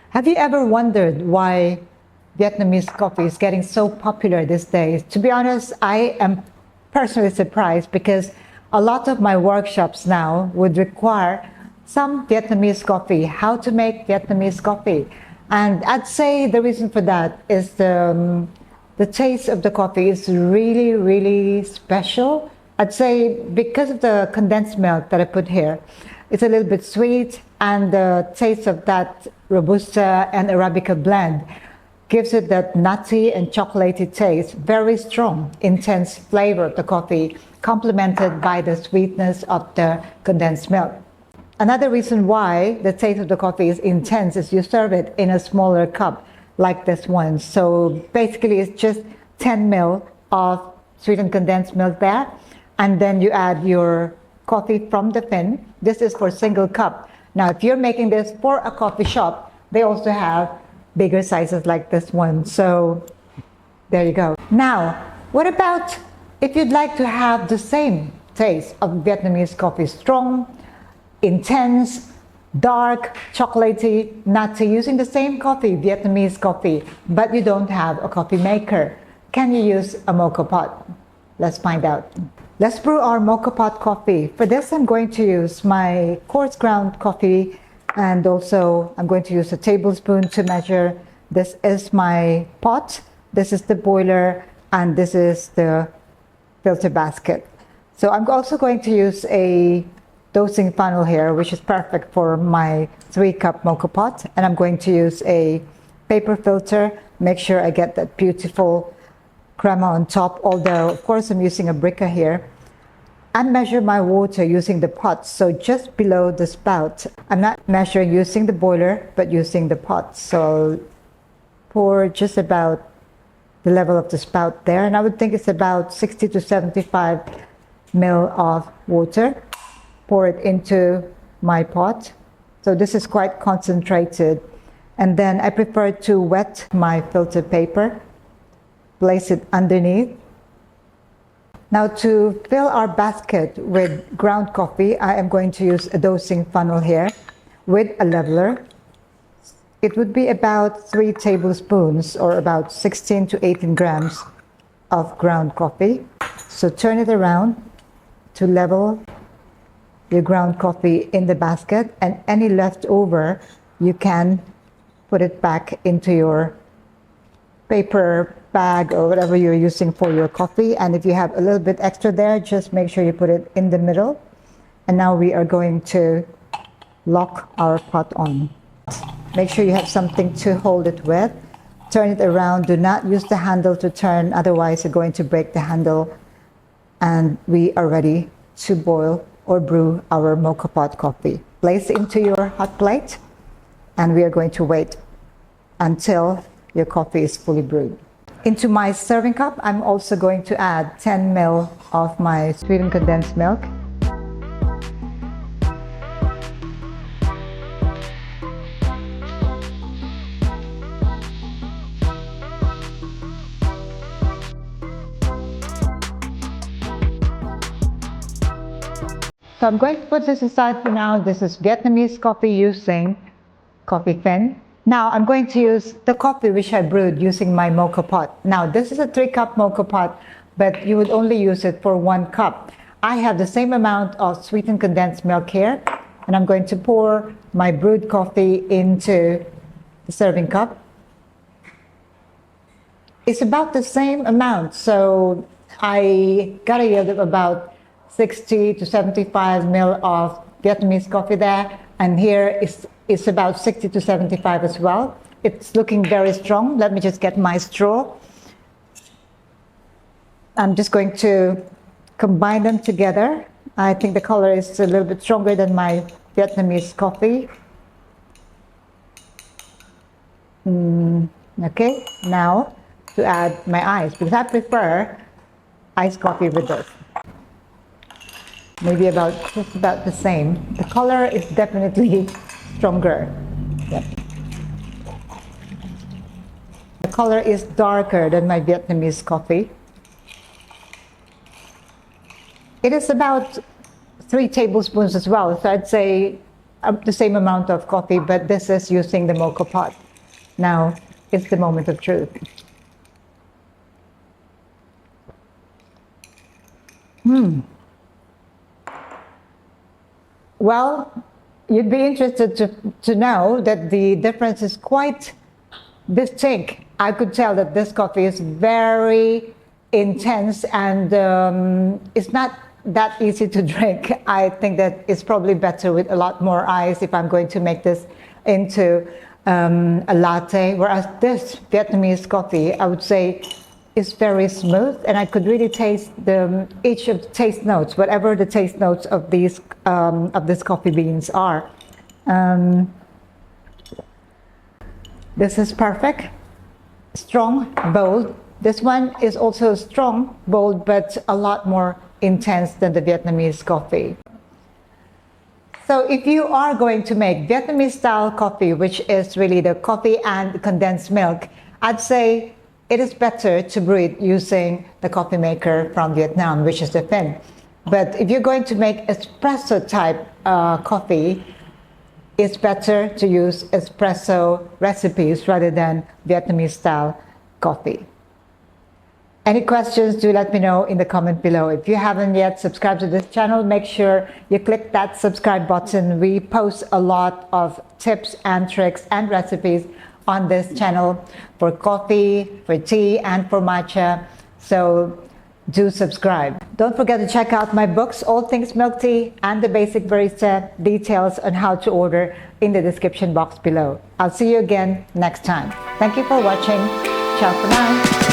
Have you ever wondered why Vietnamese coffee is getting so popular these days? To be honest, I am personally surprised because a lot of my workshops now would require some Vietnamese coffee, how to make Vietnamese coffee. And I'd say the reason for that is the taste of the coffee is really, really special. I'd say because of the condensed milk that I put here, it's a little bit sweet, and the taste of that Robusta and Arabica blend gives it that nutty and chocolatey taste, very strong, intense flavor of the coffee, complemented by the sweetness of the condensed milk. Another reason why the taste of the coffee is intense is you serve it in a smaller cup like this one. So basically it's just 10 ml of sweetened condensed milk there, and then you add your coffee from the Phin. This is for single cup. Now if you're making this for a coffee shop, they also have bigger sizes like this one. So there you go. Now, what about if you'd like to have the same taste of Vietnamese coffee, strong, intense, dark, chocolatey, nutty, using the same coffee, Vietnamese coffee, but you don't have a coffee maker? Can you use a Moka Pot? Let's find out. Let's brew our Moka Pot coffee. For this, I'm going to use my coarse ground coffee, and also I'm going to use a tablespoon to measure. This is my pot, this is the boiler, and this is the filter basket. So I'm also going to use a dosing funnel here, which is perfect for my 3-cup Moka Pot. And I'm going to use a paper filter, make sure I get that beautiful crema on top, although of course I'm using a briquette here. And measure my water using the pot, so just below the spout. I'm not measuring using the boiler, but using the pot. So pour just about the level of the spout there, and I would think it's about 60 to 75 ml of water. Pour it into my pot. So this is quite concentrated. And then I prefer to wet my filter paper, place it underneath. Now to fill our basket with ground coffee, I am going to use a dosing funnel here with a leveler. It would be about 3 tablespoons or about 16 to 18 grams of ground coffee. So turn it around to level your ground coffee in the basket, and any leftover you can put it back into your paper bag or whatever you're using for your coffee. And if you have a little bit extra there, just make sure you put it in the middle. And now we are going to lock our pot on. Make sure you have something to hold it with. Turn it around. Do not use the handle to turn, otherwise you're going to break the handle. And we are ready to boil or brew our Moka Pot coffee. Place into your hot plate, and we are going to wait until your coffee is fully brewed. Into my serving cup, I'm also going to add 10 ml of my sweetened condensed milk. So I'm going to put this aside for now. This is Vietnamese coffee using coffee Phin. Now I'm going to use the coffee which I brewed using my Moka Pot. Now this is a 3-cup Moka Pot, but you would only use it for 1 cup. I have the same amount of sweetened condensed milk here, and I'm going to pour my brewed coffee into the serving cup. It's about the same amount, so I got a yield of about 60 to 75 ml of Vietnamese coffee there, and here it's about 60 to 75 as well. It's looking very strong. Let me just get my straw. I'm just going to combine them together. I think the color is a little bit stronger than my Vietnamese coffee. Okay, now to add my ice, because I prefer iced coffee with this. Maybe just about the same. The color is definitely stronger. Yep. The color is darker than my Vietnamese coffee. It is about 3 tablespoons as well, so I'd say the same amount of coffee, but this is using the Moka Pot. Now, it's the moment of truth. Well, you'd be interested to know that the difference is quite distinct. I could tell that this coffee is very intense and it's not that easy to drink. I think that it's probably better with a lot more ice if I'm going to make this into a latte, whereas this Vietnamese coffee, I would say, is very smooth, and I could really taste each of the taste notes, whatever the taste notes of these coffee beans are. This is perfect, strong, bold. This one is also strong, bold, but a lot more intense than the Vietnamese coffee. So if you are going to make Vietnamese style coffee, which is really the coffee and condensed milk, I'd say it is better to brew it using the coffee maker from Vietnam, which is the Phin. But if you're going to make espresso type coffee, it's better to use espresso recipes rather than Vietnamese style coffee. Any questions, do let me know in the comment below. If you haven't yet subscribed to this channel, make sure you click that subscribe button. We post a lot of tips and tricks and recipes on this channel for coffee, for tea, and for matcha. So do subscribe. Don't forget to check out my books, All Things Milk Tea and the Basic Barista, details on how to order in the description box below. I'll see you again next time. Thank you for watching. Ciao for now.